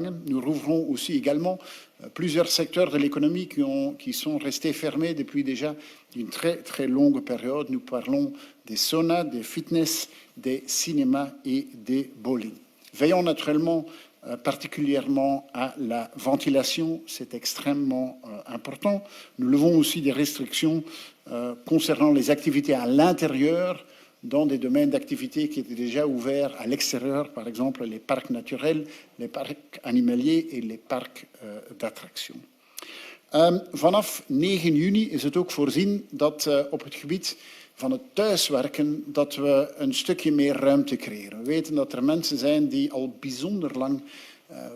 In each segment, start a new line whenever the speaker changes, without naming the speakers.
Nous rouvrons aussi également plusieurs secteurs de l'économie qui sont restés fermés depuis déjà une très longue période. Nous parlons des saunas, des fitness, des cinémas et des bowling. Veillons naturellement particulièrement à la ventilation, c'est extrêmement important. Nous levons aussi des restrictions concernant les activités à l'intérieur, dans des domaines d'activité qui étaient déjà ouverts à l'extérieur, par exemple les parcs naturels, les parcs animaliers et les parcs d'attractions. Vanaf 9 juni is het ook voorzien dat op het gebied van het thuiswerken dat we een stukje meer ruimte creëren. We weten dat er mensen zijn die al bijzonder lang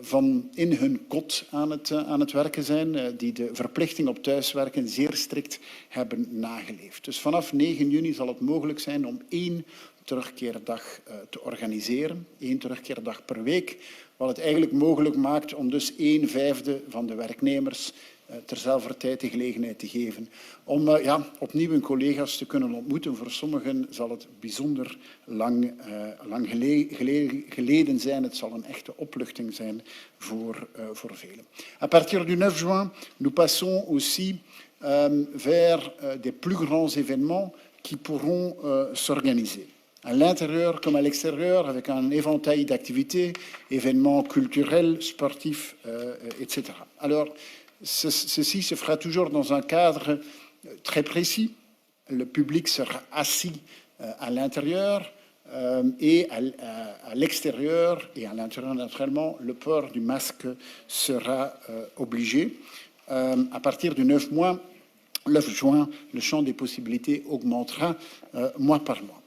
van in hun kot aan het werken zijn, die de verplichting op thuiswerken zeer strikt hebben nageleefd. Dus vanaf 9 juni zal het mogelijk zijn om 1 terugkeerdag te organiseren, 1 terugkeerdag per week, wat het eigenlijk mogelijk maakt om dus 1/5 van de werknemers terzelfde tijd de gelegenheid te geven om opnieuw hun collega's te kunnen ontmoeten. Voor sommigen zal het bijzonder lang geleden zijn. Het zal een echte opluchting zijn voor velen. À partir du 9 juin, nous passons aussi vers des plus grands événements qui pourront s'organiser. À l'intérieur comme à l'extérieur, avec un éventail d'activités, événements culturels, sportifs, etc. Alors, ceci se fera toujours dans un cadre très précis. Le public sera assis à l'intérieur et à l'extérieur et à l'intérieur, naturellement, le port du masque sera obligé. À partir du 9 juin, le champ des possibilités augmentera mois par mois.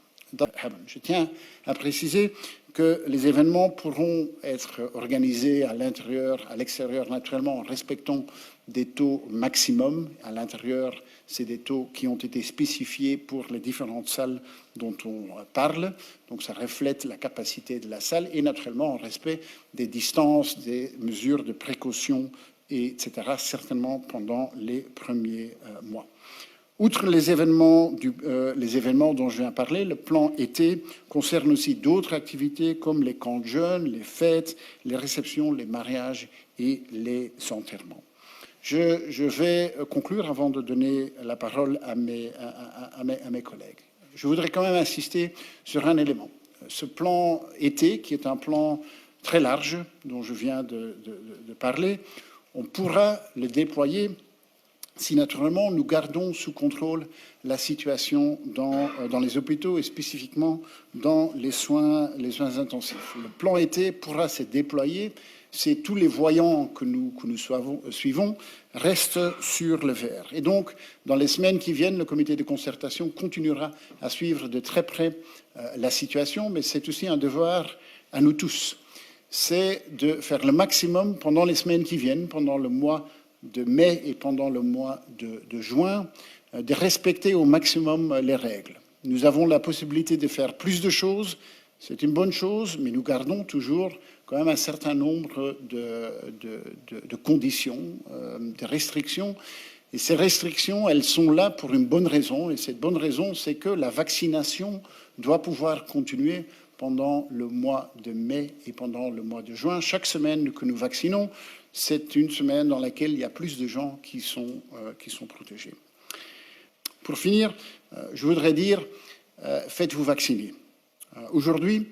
Je tiens à préciser que les événements pourront être organisés à l'intérieur, à l'extérieur, naturellement, en respectant des taux maximum. À l'intérieur, c'est des taux qui ont été spécifiés pour les différentes salles dont on parle. Donc, ça reflète la capacité de la salle et, naturellement, en respect des distances, des mesures de précaution, etc., certainement pendant les premiers mois. Outre les événements dont je viens de parler, le plan été concerne aussi d'autres activités comme les camps de jeunes, les fêtes, les réceptions, les mariages et les enterrements. Je vais conclure avant de donner la parole à mes collègues. Je voudrais quand même insister sur un élément. Ce plan été, qui est un plan très large dont je viens de parler, on pourra le déployer si naturellement nous gardons sous contrôle la situation dans les hôpitaux et spécifiquement dans les soins intensifs. Le plan été pourra se déployer si tous les voyants que nous suivons restent sur le vert. Et donc, dans les semaines qui viennent, le comité de concertation continuera à suivre de très près la situation, mais c'est aussi un devoir à nous tous. C'est de faire le maximum pendant les semaines qui viennent, pendant le mois de mai et pendant le mois de juin, de respecter au maximum les règles. Nous avons la possibilité de faire plus de choses, c'est une bonne chose, mais nous gardons toujours quand même un certain nombre de conditions, de restrictions. Et ces restrictions, elles sont là pour une bonne raison. Et cette bonne raison, c'est que la vaccination doit pouvoir continuer pendant le mois de mai et pendant le mois de juin. Chaque semaine que nous vaccinons, c'est une semaine dans laquelle il y a plus de gens qui sont protégés. Pour finir, je voudrais dire, faites-vous vacciner. Aujourd'hui,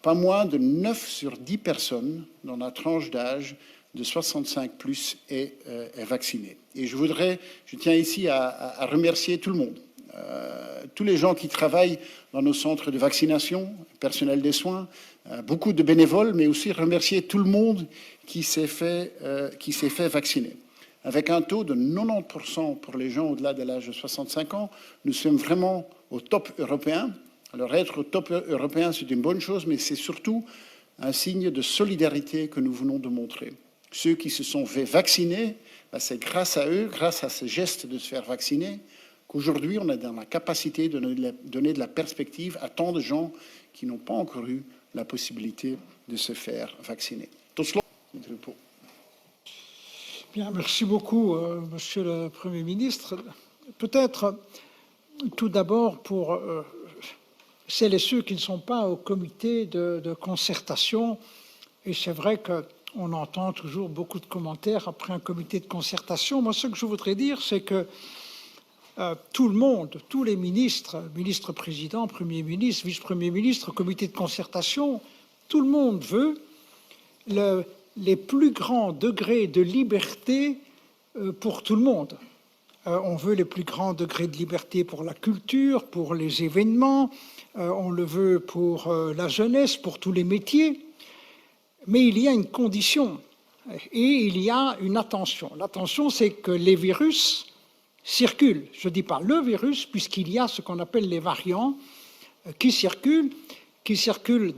pas moins de 9 sur 10 personnes dans la tranche d'âge de 65 plus est vaccinée. Et je tiens ici à remercier tout le monde. Tous les gens qui travaillent dans nos centres de vaccination, personnel des soins, beaucoup de bénévoles, mais aussi remercier tout le monde qui s'est fait vacciner. Avec un taux de 90% pour les gens au-delà de l'âge de 65 ans, nous sommes vraiment au top européen. Alors être au top européen, c'est une bonne chose, mais c'est surtout un signe de solidarité que nous venons de montrer. Ceux qui se sont fait vacciner, c'est grâce à eux, grâce à ce geste de se faire vacciner, qu'aujourd'hui on est dans la capacité de donner de la perspective à tant de gens qui n'ont pas encore eu la possibilité de se faire vacciner. Tot slot, meneer Ruppel.
Bien, merci beaucoup, Monsieur le Premier ministre. Peut-être tout d'abord pour celles et ceux qui ne sont pas au comité de concertation, et c'est vrai que on entend toujours beaucoup de commentaires après un comité de concertation. Moi, ce que je voudrais dire, c'est que tout le monde, tous les ministres, ministre-président, Premier ministre, vice-premier ministre, comité de concertation, tout le monde veut les plus grands degrés de liberté pour tout le monde. On veut les plus grands degrés de liberté pour la culture, pour les événements, on le veut pour la jeunesse, pour tous les métiers. Mais il y a une condition et il y a une attention. L'attention, c'est que les virus circulent. Je ne dis pas le virus, puisqu'il y a ce qu'on appelle les variants qui circulent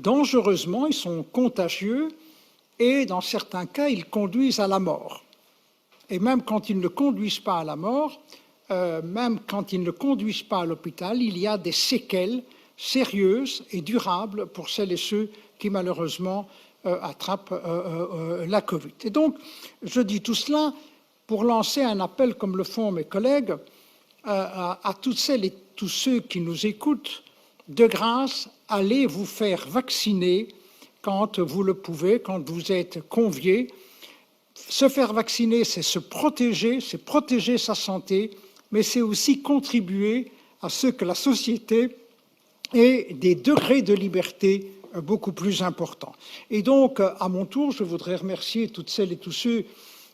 dangereusement, ils sont contagieux et dans certains cas, ils conduisent à la mort. Et même quand ils ne conduisent pas à la mort, même quand ils ne conduisent pas à l'hôpital, il y a des séquelles sérieuses et durables pour celles et ceux qui malheureusement attrapent la Covid. Et donc, je dis tout cela pour lancer un appel, comme le font mes collègues, à toutes celles et tous ceux qui nous écoutent, de grâce, allez vous faire vacciner quand vous le pouvez, quand vous êtes conviés. Se faire vacciner, c'est se protéger, c'est protéger sa santé, mais c'est aussi contribuer à ce que la société ait des degrés de liberté beaucoup plus importants. Et donc, à mon tour, je voudrais remercier toutes celles et tous ceux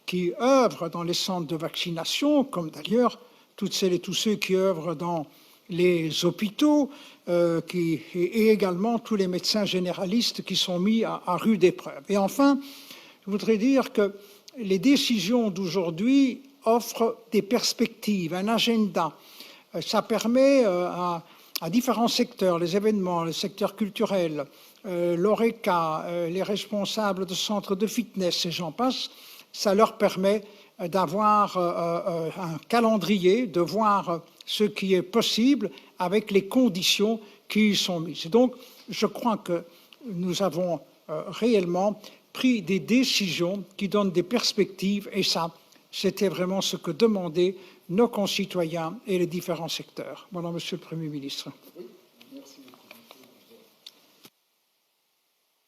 qui œuvrent dans les centres de vaccination, comme d'ailleurs toutes celles et tous ceux qui œuvrent dans les hôpitaux et également tous les médecins généralistes qui sont mis à rude épreuve. Et enfin, je voudrais dire que les décisions d'aujourd'hui offrent des perspectives, un agenda. Ça permet à différents secteurs, les événements, le secteur culturel, l'ORECA, les responsables de centres de fitness et j'en passe, ça leur permet d'avoir un calendrier, de voir ce qui est possible avec les conditions qui y sont mises. Et donc, je crois que nous avons réellement pris des décisions qui donnent des perspectives et ça, c'était vraiment ce que demandaient nos concitoyens et les différents secteurs. Voilà, Monsieur le Premier ministre.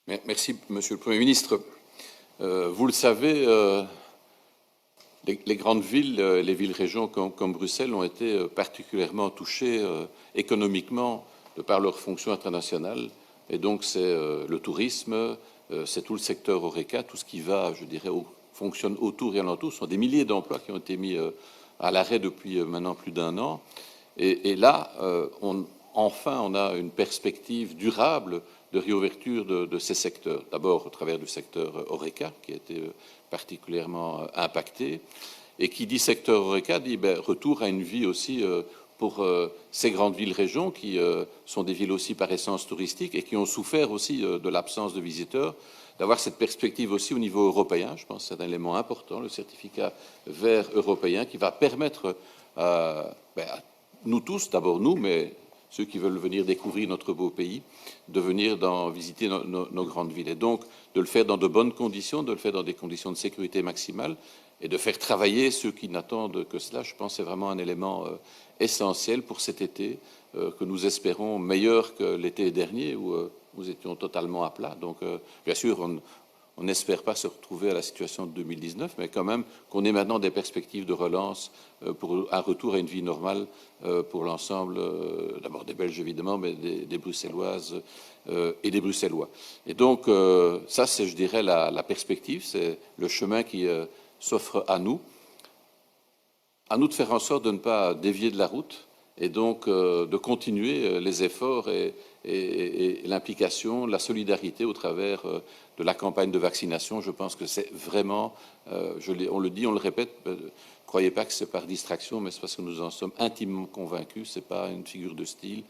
Merci, Monsieur le Premier ministre. Vous le savez, les grandes villes, les villes-régions comme Bruxelles ont été particulièrement touchées économiquement de par leur fonction internationale. Et donc, c'est le tourisme, c'est tout le secteur HoReCa, tout ce qui va, je dirais, fonctionne autour et alentour. Ce sont des milliers d'emplois qui ont été mis à l'arrêt depuis maintenant plus d'un an. Et là, enfin, on a une perspective durable de réouverture de ces secteurs. D'abord au travers du secteur HoReCa, qui a été particulièrement impacté. Et qui dit secteur HoReCa dit retour à une vie aussi pour ces grandes villes-régions qui sont des villes aussi par essence touristiques et qui ont souffert aussi de l'absence de visiteurs, d'avoir cette perspective aussi au niveau européen. Je pense que c'est un élément important, le certificat vert européen, qui va permettre à nous tous, d'abord nous, mais ceux qui veulent venir découvrir notre beau pays, de venir visiter nos grandes villes. Et donc, de le faire dans de bonnes conditions, de le faire dans des conditions de sécurité maximale, et de faire travailler ceux qui n'attendent que cela, je pense que c'est vraiment un élément essentiel pour cet été, que nous espérons meilleur que l'été dernier, où nous étions totalement à plat. Donc, bien sûr, on n'espère pas se retrouver à la situation de 2019, mais quand même qu'on ait maintenant des perspectives de relance pour un retour à une vie normale pour l'ensemble, d'abord des Belges évidemment, mais des Bruxelloises et des Bruxellois. Et donc, ça, c'est, je dirais, la perspective, c'est le chemin qui s'offre à nous. À nous de faire en sorte de ne pas dévier de la route et donc de continuer les efforts et l'implication, la solidarité au travers de la campagne de vaccination. Je pense que c'est vraiment, on le dit, on le répète, ne croyez pas que c'est par distraction, mais c'est parce que nous en sommes intimement convaincus, ce n'est pas une figure de style,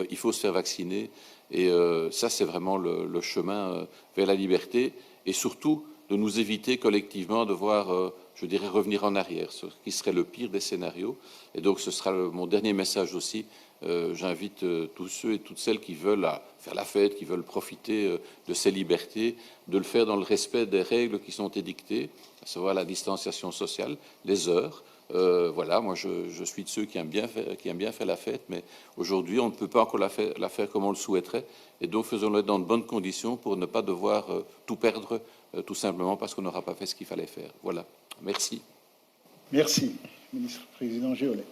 il faut se faire vacciner, et ça c'est vraiment le chemin vers la liberté, et surtout de nous éviter collectivement de voir, je dirais, revenir en arrière, ce qui serait le pire des scénarios. Et donc ce sera mon dernier message aussi. J'invite tous ceux et toutes celles qui veulent faire la fête, qui veulent profiter de ces libertés, de le faire dans le respect des règles qui sont édictées, à savoir la distanciation sociale, les heures. Voilà, moi je suis de ceux qui aiment bien faire la fête, mais aujourd'hui on ne peut pas encore la faire comme on le souhaiterait, et donc faisons-le dans de bonnes conditions pour ne pas devoir tout perdre tout simplement parce qu'on n'aura pas fait ce qu'il fallait faire. Voilà. Merci.
Merci, ministre-président Géolet.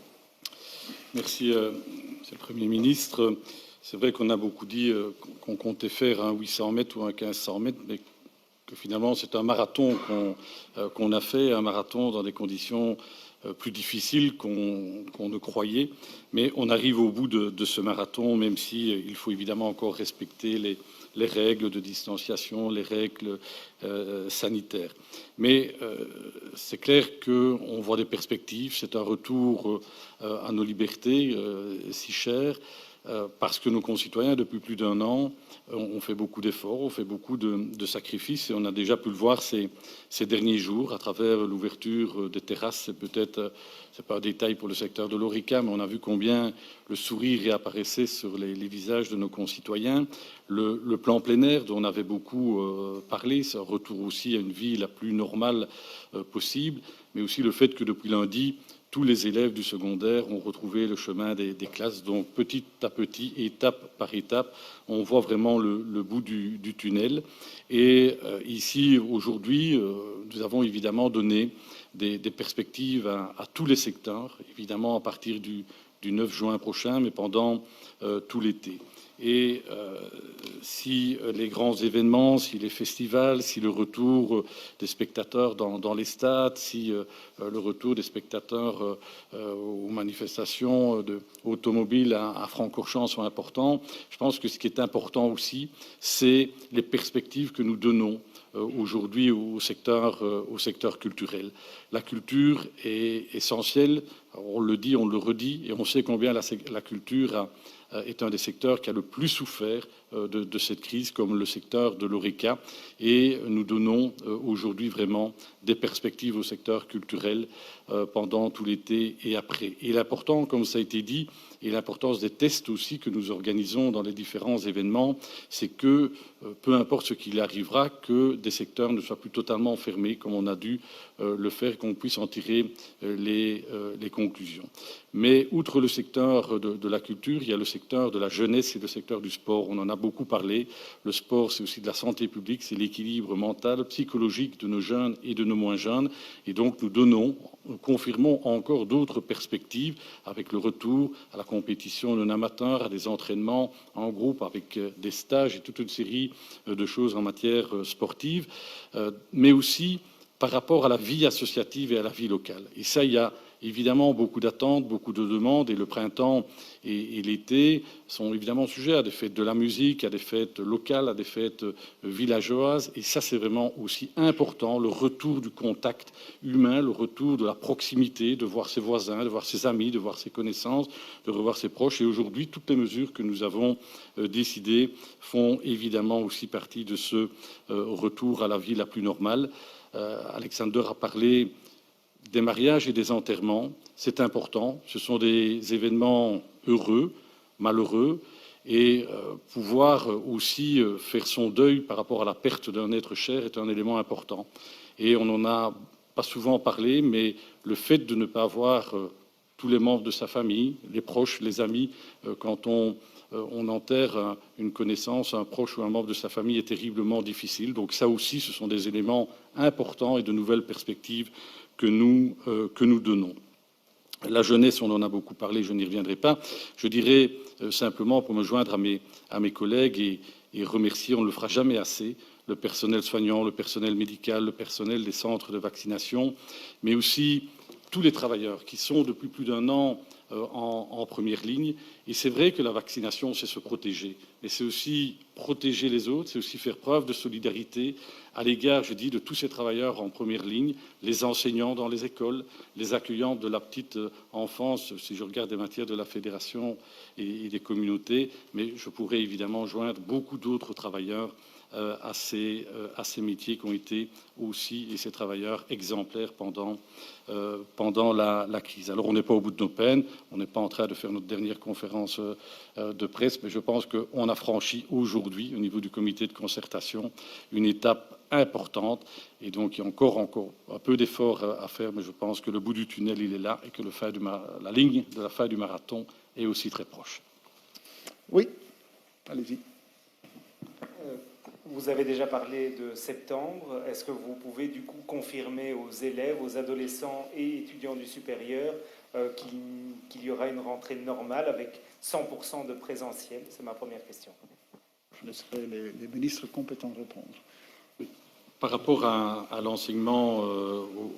Merci, Monsieur le Premier ministre. C'est vrai qu'on a beaucoup dit qu'on comptait faire un 800 mètres ou un 1500 mètres, mais que finalement c'est un marathon qu'on a fait, un marathon dans des conditions plus difficiles qu'on ne croyait. Mais on arrive au bout de ce marathon, même si il faut évidemment encore respecter les règles de distanciation, les règles sanitaires. Mais c'est clair qu'on voit des perspectives. C'est un retour à nos libertés si chères. Parce que nos concitoyens, depuis plus d'1 an, ont fait beaucoup d'efforts, ont fait beaucoup de sacrifices, et on a déjà pu le voir ces derniers jours à travers l'ouverture des terrasses. C'est peut-être, c'est pas un détail pour le secteur de l'Orica, mais on a vu combien le sourire réapparaissait sur les visages de nos concitoyens. Le plan plein air dont on avait beaucoup parlé, c'est un retour aussi à une vie la plus normale possible, mais aussi le fait que depuis lundi, tous les élèves du secondaire ont retrouvé le chemin des classes. Donc petit à petit, étape par étape, on voit vraiment le bout du tunnel. Et ici, aujourd'hui, nous avons évidemment donné des perspectives à tous les secteurs, évidemment à partir du 9 juin prochain, mais pendant tout l'été. Et si les grands événements, si les festivals, si le retour des spectateurs dans les stades, si le retour des spectateurs aux manifestations automobiles à Francorchamps sont importants, je pense que ce qui est important aussi, c'est les perspectives que nous donnons aujourd'hui au secteur culturel. La culture est essentielle, on le dit, on le redit, et on sait combien la culture est un des secteurs qui a le plus souffert de cette crise, comme le secteur de l'Orica. Et nous donnons aujourd'hui vraiment des perspectives au secteur culturel pendant tout l'été et après. Et l'important, comme ça a été dit, et l'importance des tests aussi que nous organisons dans les différents événements, c'est que peu importe ce qu'il arrivera, que des secteurs ne soient plus totalement fermés comme on a dû le faire, qu'on puisse en tirer les conclusions. Mais outre le secteur de la culture, il y a le secteur de la jeunesse et le secteur du sport. On en a beaucoup parlé. Le sport, c'est aussi de la santé publique, c'est l'équilibre mental, psychologique de nos jeunes et de nos moins jeunes. Et donc nous confirmons encore d'autres perspectives avec le retour à la compétition non amateur, à des entraînements en groupe avec des stages et toute une série de choses en matière sportive, mais aussi par rapport à la vie associative et à la vie locale. Et ça, il y a évidemment beaucoup d'attentes, beaucoup de demandes, et le printemps et l'été sont évidemment sujets à des fêtes de la musique, à des fêtes locales, à des fêtes villageoises, et ça c'est vraiment aussi important, le retour du contact humain, le retour de la proximité, de voir ses voisins, de voir ses amis, de voir ses connaissances, de revoir ses proches. Et aujourd'hui, toutes les mesures que nous avons décidées font évidemment aussi partie de ce retour à la vie la plus normale. Alexander a parlé des mariages et des enterrements, c'est important. Ce sont des événements heureux, malheureux, et pouvoir aussi faire son deuil par rapport à la perte d'un être cher est un élément important. Et on n'en a pas souvent parlé, mais le fait de ne pas avoir tous les membres de sa famille, les proches, les amis, quand on enterre une connaissance, un proche ou un membre de sa famille est terriblement difficile. Donc ça aussi, ce sont des éléments importants et de nouvelles perspectives que nous donnons. La jeunesse, on en a beaucoup parlé, je n'y reviendrai pas. Je dirais simplement, pour me joindre à mes collègues et remercier, on ne le fera jamais assez, le personnel soignant, le personnel médical, le personnel des centres de vaccination, mais aussi tous les travailleurs qui sont depuis plus d'1 an en première ligne. Et c'est vrai que la vaccination, c'est se protéger, mais c'est aussi protéger les autres, c'est aussi faire preuve de solidarité à l'égard, je dis, de tous ces travailleurs en première ligne, les enseignants dans les écoles, les accueillants de la petite enfance, si je regarde des matières de la fédération et des communautés, mais je pourrais évidemment joindre beaucoup d'autres travailleurs à ces métiers qui ont été aussi, et ces travailleurs exemplaires pendant la crise. Alors on n'est pas au bout de nos peines, on n'est pas en train de faire notre dernière conférence de presse, mais je pense qu'on a franchi aujourd'hui, au niveau du comité de concertation, une étape importante, et donc il y a encore un peu d'efforts à faire, mais je pense que le bout du tunnel, il est là, et que la ligne de la fin du marathon est aussi très proche.
Oui, allez-y.
Vous avez déjà parlé de septembre. Est-ce que vous pouvez du coup confirmer aux élèves, aux adolescents et étudiants du supérieur qu'il y aura une rentrée normale avec 100% de présentiel? C'est ma première question.
Je laisserai les ministres compétents répondre.
Par rapport à l'enseignement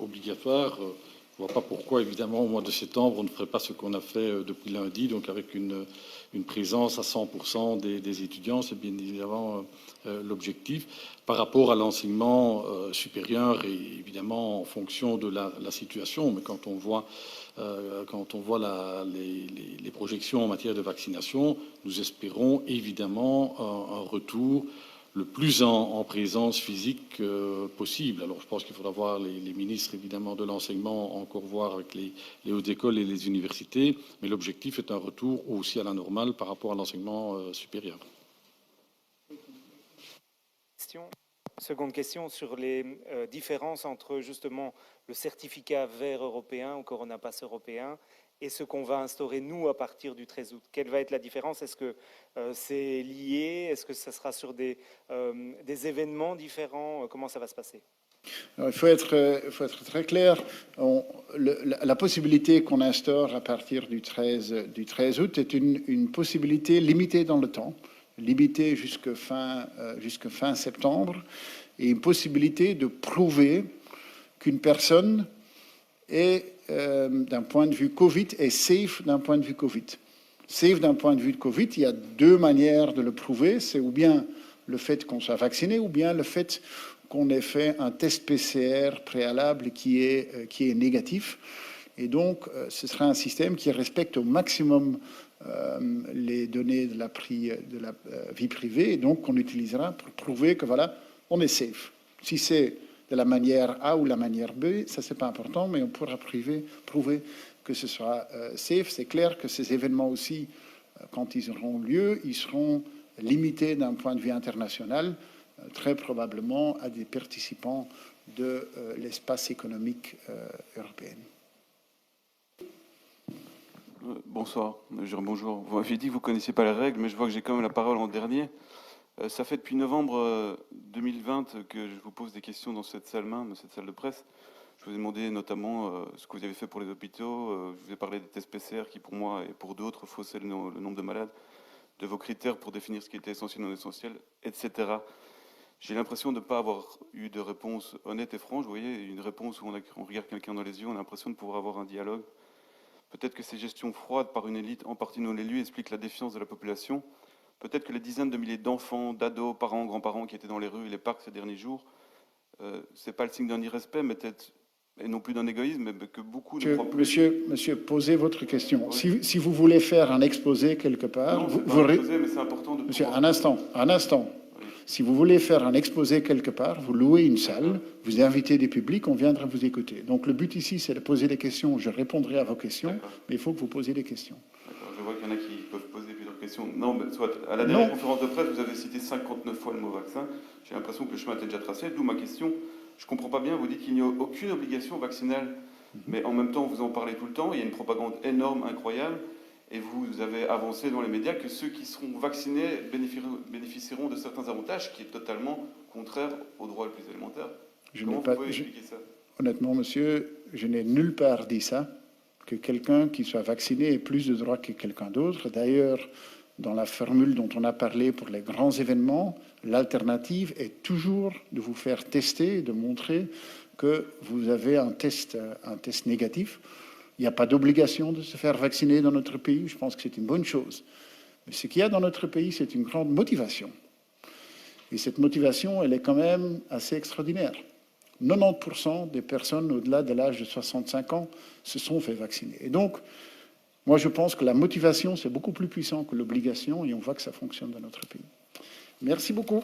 obligatoire, je ne vois pas pourquoi, évidemment, au mois de septembre, on ne ferait pas ce qu'on a fait depuis lundi, donc avec une présence à 100% des étudiants, c'est bien évidemment l'objectif. Par rapport à l'enseignement supérieur, et évidemment en fonction de la situation, mais quand on voit les projections en matière de vaccination, nous espérons évidemment un retour le plus en présence physique possible. Alors je pense qu'il faudra voir les ministres évidemment de l'enseignement, encore voir avec les hautes écoles et les universités, mais l'objectif est un retour aussi à la normale par rapport à l'enseignement supérieur.
Seconde question sur les différences entre justement le certificat vert européen ou Corona Pass européen et ce qu'on va instaurer, nous, à partir du 13 août. Quelle va être la différence? Est-ce que c'est lié? Est-ce que ça sera sur des événements différents? Comment ça va se passer?
Alors, il faut être très clair. La possibilité qu'on instaure à partir du 13 août est une possibilité limitée dans le temps, limitée jusqu'à fin septembre, et une possibilité de prouver qu'une personne est, d'un point de vue Covid, est safe d'un point de vue Covid. Safe d'un point de vue de Covid, il y a deux manières de le prouver. C'est ou bien le fait qu'on soit vacciné, ou bien le fait qu'on ait fait un test PCR préalable qui est négatif. Et donc, ce sera un système qui respecte au maximum les données de la vie privée, et donc qu'on utilisera pour prouver que voilà, on est safe. Si c'est de la manière A ou la manière B, ça c'est pas important, mais on pourra prouver que ce soit safe. C'est clair que ces événements aussi, quand ils auront lieu, ils seront limités d'un point de vue international, très probablement à des participants de l'espace économique européen.
Bonsoir, bonjour. Vous m'aviez dit que vous ne connaissiez pas les règles, mais je vois que j'ai quand même la parole en dernier. Ça fait depuis novembre 2020 que je vous pose des questions dans cette salle dans cette salle de presse. Je vous ai demandé notamment ce que vous avez fait pour les hôpitaux. Je vous ai parlé des tests PCR qui, pour moi et pour d'autres, faussaient le nombre de malades, de vos critères pour définir ce qui était essentiel et non essentiel, etc. J'ai l'impression de ne pas avoir eu de réponse honnête et franche. Vous voyez, une réponse où on regarde quelqu'un dans les yeux, on a l'impression de pouvoir avoir un dialogue. Peut-être que ces gestions froides par une élite, en partie non élue, expliquent la défiance de la population. Peut-être que les dizaines de milliers d'enfants, d'ados, parents, grands-parents qui étaient dans les rues et les parcs ces derniers jours, ce n'est pas le signe d'un irrespect, mais peut-être, et non plus d'un égoïsme, mais que beaucoup ne croient plus.
Monsieur, posez votre question. Oui. Si vous voulez faire un exposé quelque part...
Non, c'est pas un exposé, mais c'est important de
Monsieur,
pouvoir...
un instant. Oui. Si vous voulez faire un exposé quelque part, vous louez une salle, vous invitez des publics, on viendra vous écouter. Donc le but ici, c'est de poser des questions. Je répondrai à vos questions, mais il faut que vous posiez des questions.
D'accord, je vois qu'il y en a qui peuvent poser plusieurs questions. Non, mais soit, à la dernière conférence de presse, vous avez cité 59 fois le mot vaccin. J'ai l'impression que le chemin était déjà tracé, d'où ma question. Je ne comprends pas bien, vous dites qu'il n'y a aucune obligation vaccinale, mais en même temps, vous en parlez tout le temps, il y a une propagande énorme, incroyable, et vous avez avancé dans les médias que ceux qui seront vaccinés bénéficieront de certains avantages, qui est totalement contraire au droit le plus élémentaire. Comment vous pouvez expliquer ça?
Honnêtement, monsieur, je n'ai nulle part dit ça, que quelqu'un qui soit vacciné ait plus de droits que quelqu'un d'autre. D'ailleurs, dans la formule dont on a parlé pour les grands événements, l'alternative est toujours de vous faire tester, de montrer que vous avez un test négatif. Il n'y a pas d'obligation de se faire vacciner dans notre pays. Je pense que c'est une bonne chose. Mais ce qu'il y a dans notre pays, c'est une grande motivation. Et cette motivation, elle est quand même assez extraordinaire. 90% des personnes au-delà de l'âge de 65 ans se sont fait vacciner. Et donc, moi, je pense que la motivation, c'est beaucoup plus puissant que l'obligation, et on voit que ça fonctionne dans notre pays. Merci beaucoup.